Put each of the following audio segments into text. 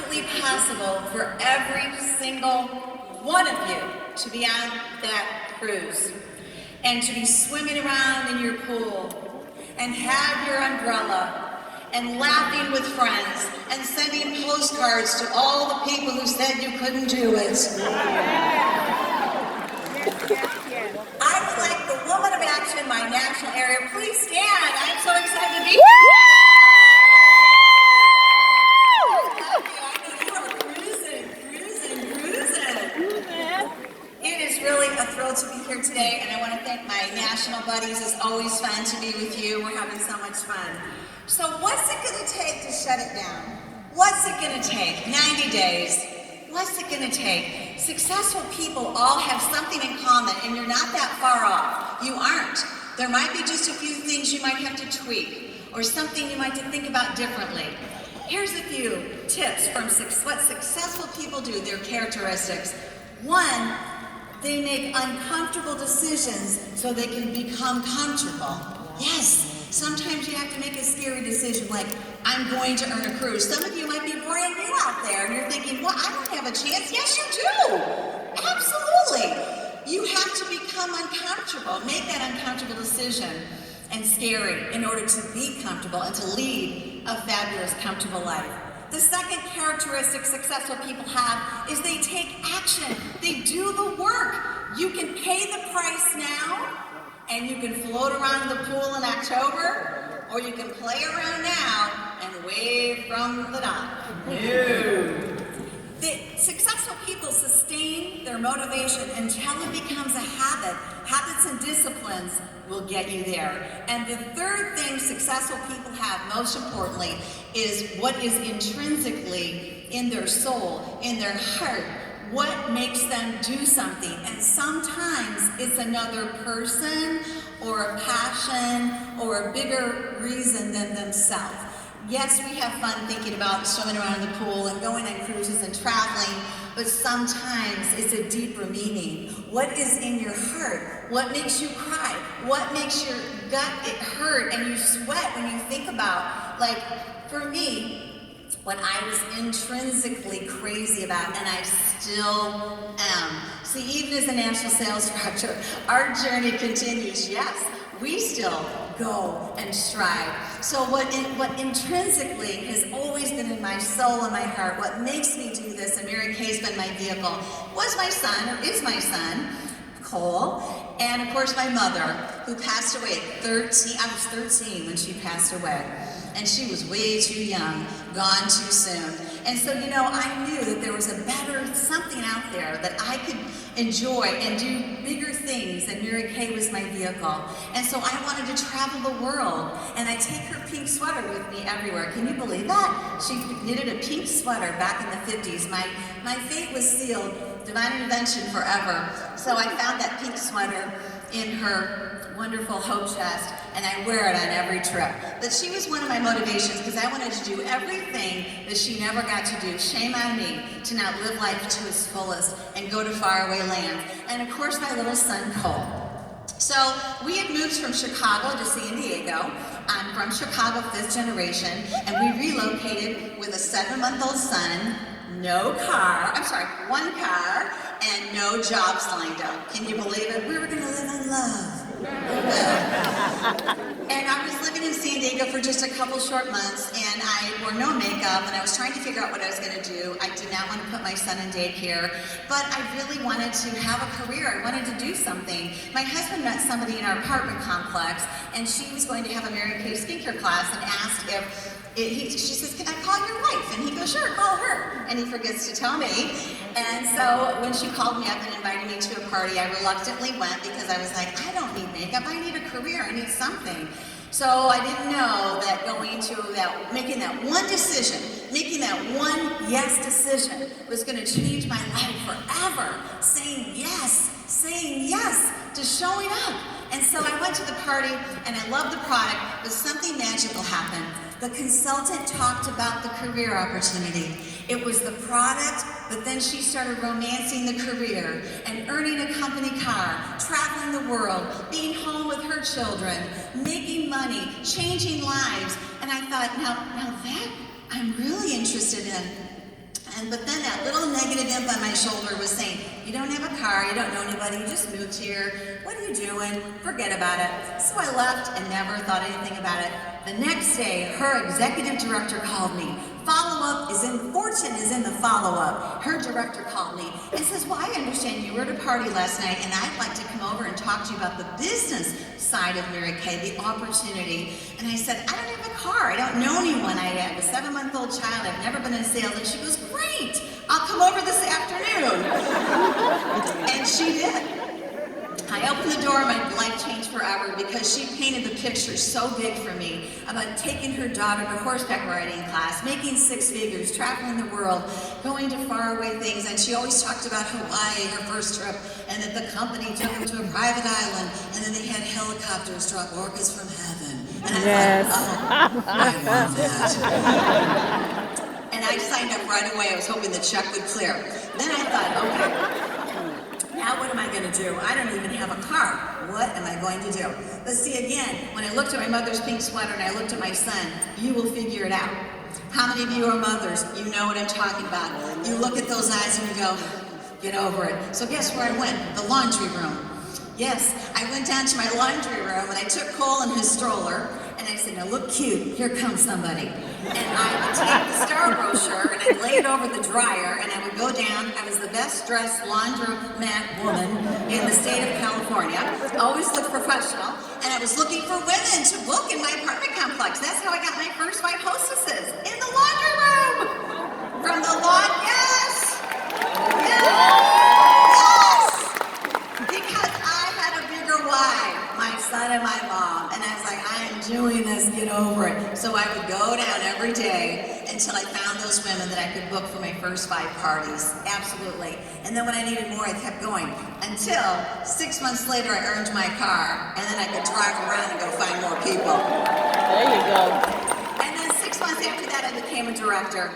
absolutely possible for every single one of you to be on that cruise and to be swimming around in your pool and have your umbrella and laughing with friends and sending postcards to all the people who said you couldn't do it. I would like the woman of action, my national area, please stand. I'm so excited to be here. It is really a thrill to be here today, and I want to thank my national buddies. It's always fun to be with you. We're having so much fun. So what's it going to take to shut it down? What's it going to take? 90 days. What's it going to take? Successful people all have something in common, and you're not that far off. You aren't. There might be just a few things you might have to tweak, or something you might have to think about differently. Here's a few tips from what successful people do, their characteristics. One, they make uncomfortable decisions so they can become comfortable. Yes. Sometimes you have to make a scary decision like, I'm going to earn a cruise. Some of you might be brand new out there and you're thinking, well, I don't have a chance. Yes, you do. Absolutely. You have to become uncomfortable. Make that uncomfortable decision and scary in order to be comfortable and to lead a fabulous, comfortable life. The second characteristic successful people have is they take action. They do the work. You can pay the price now, and you can float around the pool in October, or you can play around now and wave from the dock. No. The successful people sustain their motivation until it becomes a habit. Habits and disciplines will get you there. And the third thing successful people have, most importantly, is what is intrinsically in their soul, in their heart. What makes them do something? And sometimes it's another person or a passion or a bigger reason than themselves. Yes, we have fun thinking about swimming around in the pool and going on cruises and traveling, but sometimes it's a deeper meaning. What is in your heart? What makes you cry? What makes your gut hurt and you sweat when you think about, like, for me, what I was intrinsically crazy about, and I still am. See, even as a national sales director, our journey continues. Yes, we still go and strive. So what intrinsically has always been in my soul and my heart, what makes me do this, and Mary Kay's been my vehicle, was my son, or is my son, Cole, and of course my mother, who passed away at 13. I was 13 when she passed away. And she was way too young, gone too soon. And so, you know, I knew that there was a better something out there that I could enjoy and do bigger things, and Mary Kay was my vehicle. And so I wanted to travel the world, and I take her pink sweater with me everywhere. Can you believe that? She knitted a pink sweater back in the 50s. My fate was sealed, divine intervention forever. So I found that pink sweater in her wonderful hope chest, and I wear it on every trip. But she was one of my motivations because I wanted to do everything that she never got to do. Shame on me to not live life to its fullest and go to faraway lands. And of course, my little son, Cole. So we had moved from Chicago to San Diego. I'm from Chicago, 5th generation, and we relocated with a 7-month-old son, one car, and no jobs lined up. Can you believe it? We were gonna live on love. And I was living in San Diego for just a couple short months, and I wore no makeup, and I was trying to figure out what I was going to do. I did not want to put my son in daycare, but I really wanted to have a career. I wanted to do something. My husband met somebody in our apartment complex, and she was going to have a Mary Kay skincare class, and asked if she says, can I call your wife? And he goes, sure, call her. And he forgets to tell me. And so when she called me up and invited me to a party, I reluctantly went because I was like, I don't need makeup, I need a career, I need something. So I didn't know that making that one decision, making that one yes decision was going to change my life forever. Saying yes to showing up. And so I went to the party and I loved the product, but something magical happened. The consultant talked about the career opportunity. It was the product, but then she started romancing the career and earning a company car, traveling the world, being home with her children, making money, changing lives. And I thought, now that I'm really interested in. But then that little negative imp on my shoulder was saying, you don't have a car, you don't know anybody, you just moved here, what are you doing? Forget about it. So I left and never thought anything about it. The next day, her executive director called me. Fortune is in the follow-up. Her director called me and says, well, I understand you were at a party last night and I'd like to come over and talk to you about the business side of Mary Kay, the opportunity. And I said, I don't have a car. I don't know anyone. I have a 7-month-old child. I've never been in sales. And she goes, great. I'll come over this afternoon. And she did. I opened the door, my life changed forever because she painted the picture so big for me about taking her daughter to horseback riding class, making 6 figures, traveling the world, going to faraway things, and she always talked about Hawaii, her first trip, and that the company took them to a private island, and then they had helicopters drop orcas from heaven. And I thought, oh, I love that. And I signed up right away. I was hoping the check would clear. Then I thought, okay. Now what am I going to do? I don't even have a car. What am I going to do? But see, again, when I looked at my mother's pink sweater and I looked at my son, you will figure it out. How many of you are mothers? You know what I'm talking about. You look at those eyes and you go, get over it. So guess where I went? The laundry room. Yes, I went down to my laundry room and I took Cole in his stroller and I said, now look cute, here comes somebody. And I would take the star brochure and I'd lay it over the dryer and I would go down. I was the best dressed laundromat woman in the state of California. Always looked professional. And I was looking for women to book in my apartment complex. That's how I got my first 5 hostesses, in the laundry room. From the laundry, yes! Yes! Because I had a bigger why, my son and my mom. And I was like, I am doing this, get over it. So I would go down every day until I found those women that I could book for my first 5 parties. Absolutely. And then when I needed more, I kept going. Until 6 months later, I earned my car. And then I could drive around and go find more people. There you go. And then 6 months after that, I became a director.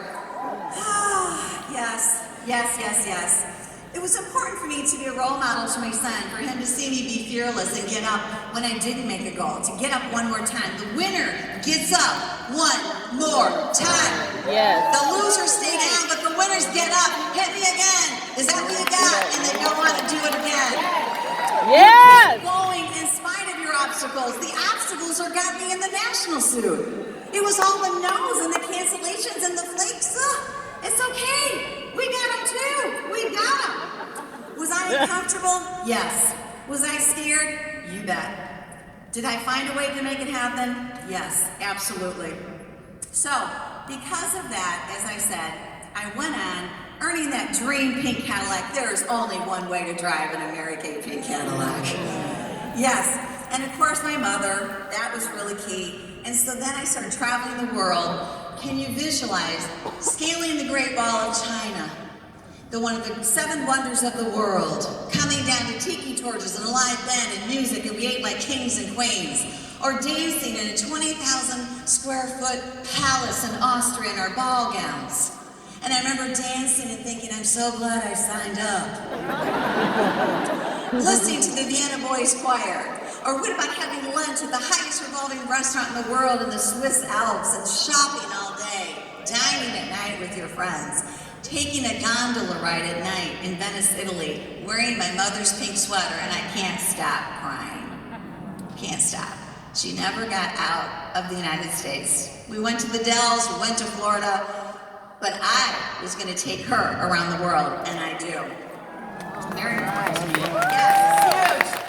Yes, yes, yes, yes. It was important for me to be a role model to my son, for him to see me be fearless and get up when I didn't make a goal, to get up one more time. The winner gets up one more time. Yes. The losers stay down, but the winners get up. Hit me again. Is that what you got? And then go on and do it again. Yes. Keep going in spite of your obstacles. The obstacles are got me in the national suit. It was all the no's and the cancellations and the flakes. It's okay. We got them too. We got them. Was I uncomfortable? Yes. Was I scared? You bet. Did I find a way to make it happen? Yes, absolutely. So, because of that, as I said, I went on earning that dream pink Cadillac. There is only one way to drive an Mary Kay pink Cadillac. Yes. And of course my mother, that was really key. And so then I started traveling the world. Can you visualize scaling the Great Wall of China, one of the 7 wonders of the world, coming down to tiki torches and a live band and music, and we ate like kings and queens, or dancing in a 20,000 square foot palace in Austria in our ball gowns. And I remember dancing and thinking, I'm so glad I signed up. Listening to the Vienna Boys Choir. Or what about having lunch at the highest revolving restaurant in the world in the Swiss Alps and shopping all day, dining at night with your friends, taking a gondola ride at night in Venice, Italy, wearing my mother's pink sweater, and I can't stop crying. Can't stop. She never got out of the United States. We went to the Dells, we went to Florida, but I was going to take her around the world, and I do. Very important to me. Yes, huge.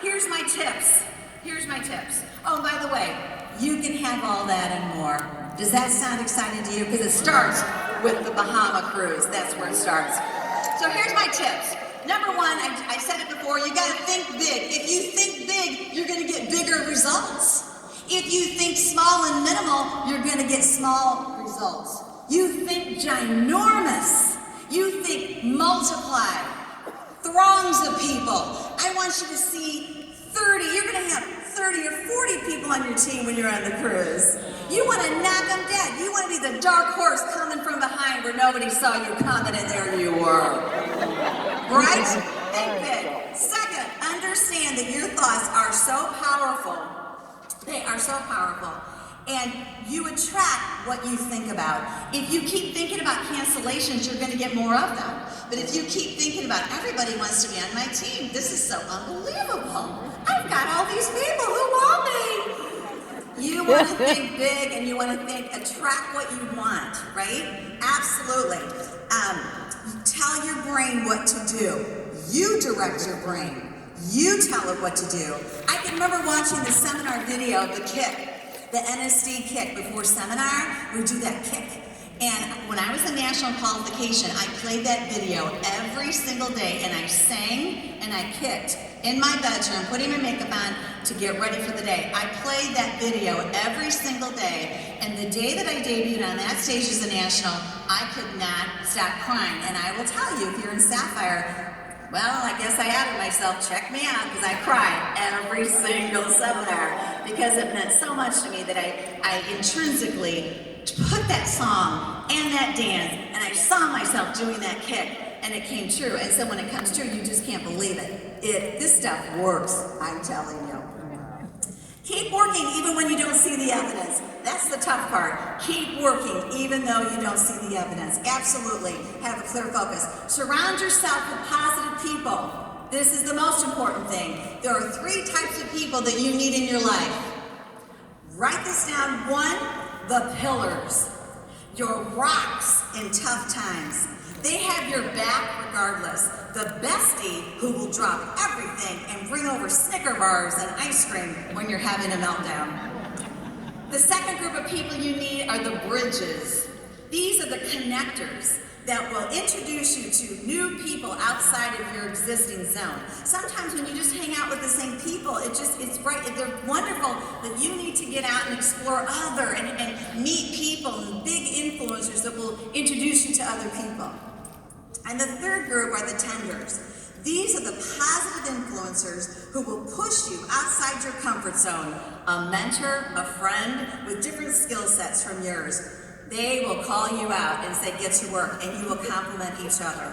Here's my tips. Here's my tips. Oh, by the way, you can have all that and more. Does that sound exciting to you? Because it starts with the Bahama cruise. That's where it starts. So here's my tips. Number 1, I said it before, you got to think big. If you think big, you're going to get bigger results. If you think small and minimal, you're going to get small results. You think ginormous. You think multiply. Throngs of people. I want you to see 30, you're going to have 30 or 40 people on your team when you're on the cruise. You want to knock them dead. You want to be the dark horse coming from behind where nobody saw you coming, and there you were. Right? Think big. Second, understand that your thoughts are so powerful. They are so powerful. And you attract what you think about. If you keep thinking about cancellations, you're going to get more of them. But if you keep thinking about everybody wants to be on my team, this is so unbelievable. I've got all these people who want me. You want to think big and you want to attract what you want, right? Absolutely. Tell your brain what to do. You direct your brain. You tell it what to do. I can remember watching the seminar video of the kick. The NSD kick before seminar, we do that kick. And when I was in national qualification, I played that video every single day, and I sang and I kicked in my bedroom, putting my makeup on to get ready for the day. I played that video every single day, and the day that I debuted on that stage as a national, I could not stop crying. And I will tell you, if you're in Sapphire, well, I guess I outed myself. Check me out, because I cry every single seminar because it meant so much to me that I intrinsically put that song and that dance, and I saw myself doing that kick, and it came true. And so when it comes true, you just can't believe it. This stuff works, I'm telling you. Keep working even when you don't see the evidence. That's the tough part. Keep working even though you don't see the evidence. Absolutely. Have a clear focus. Surround yourself with positive people. This is the most important thing. There are 3 types of people that you need in your life. Write this down. 1, the pillars. Your rocks in tough times. They have your back regardless. The bestie who will drop everything and bring over Snicker bars and ice cream when you're having a meltdown. The second group of people you need are the bridges. These are the connectors that will introduce you to new people outside of your existing zone. Sometimes when you just hang out with the same people, it's bright, they're wonderful, but you need to get out and explore other and meet people and big influencers that will introduce you to other people. And the third group are the tenders. These are the positive influencers who will push you outside your comfort zone. A mentor, a friend with different skill sets from yours. They will call you out and say, get to work, and you will complement each other.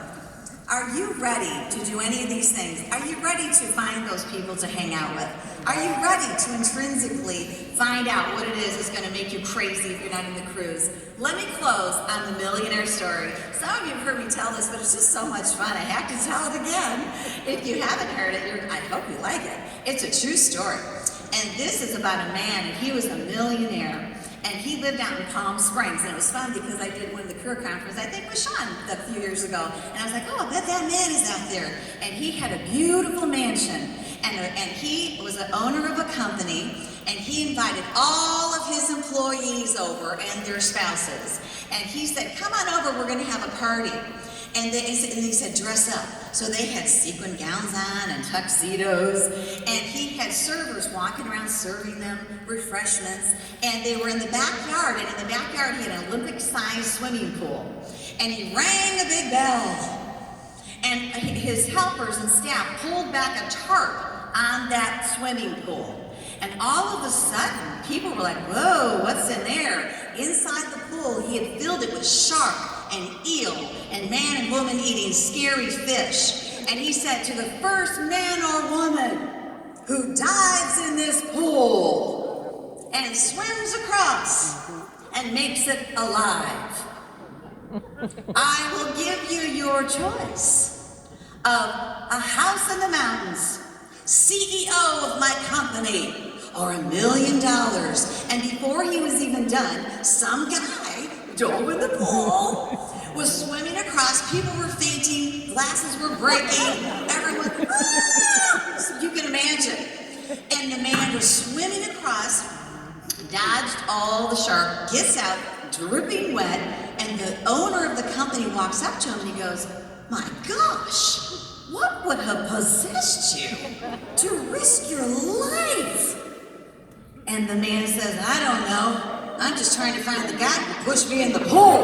Are you ready to do any of these things? Are you ready to find those people to hang out with? Are you ready to intrinsically find out what it is that's going to make you crazy if you're not in the cruise? Let me close on the millionaire story. Some of you have heard me tell this, but it's just so much fun. I have to tell it again. If you haven't heard it, I hope you like it. It's a true story. And this is about a man, and he was a millionaire. And he lived out in Palm Springs, and it was fun because I did one of the career conference, I think with Sean a few years ago. And I was like, oh, I bet that man is out there. And he had a beautiful mansion. And he was the owner of a company, and he invited all of his employees over and their spouses. And he said, come on over, we're gonna have a party. And he said, dress up. So they had sequin gowns on and tuxedos, and he had servers walking around serving them refreshments, and they were in the backyard, and in the backyard he had an Olympic-sized swimming pool. And he rang a big bell, and his helpers and staff pulled back a tarp on that swimming pool. And all of a sudden, people were like, whoa, what's in there? Inside the pool, he had filled it with shark and eel and man and woman eating scary fish. And he said, to the first man or woman who dives in this pool and swims across and makes it alive, I will give you your choice of a house in the mountains, CEO of my company, or $1 million. And before he was even done, some guy dove in the pool, was swimming across, people were fainting, glasses were breaking, everyone, so you can imagine. And the man was swimming across, dodged all the shark, gets out, dripping wet, and the owner of the company walks up to him and he goes, my gosh, what would have possessed you to risk your life? And the man says, I don't know. I'm just trying to find the guy who pushed me in the pool.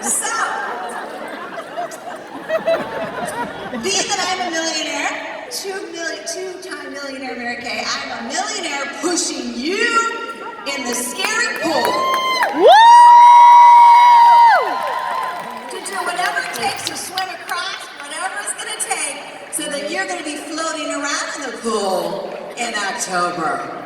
So, being that I'm a millionaire, two-time millionaire Mary Kay, I'm a millionaire pushing you in the scary pool. To do whatever it takes to swim across, whatever it's going to take, so that you're going to be floating around in the pool in October.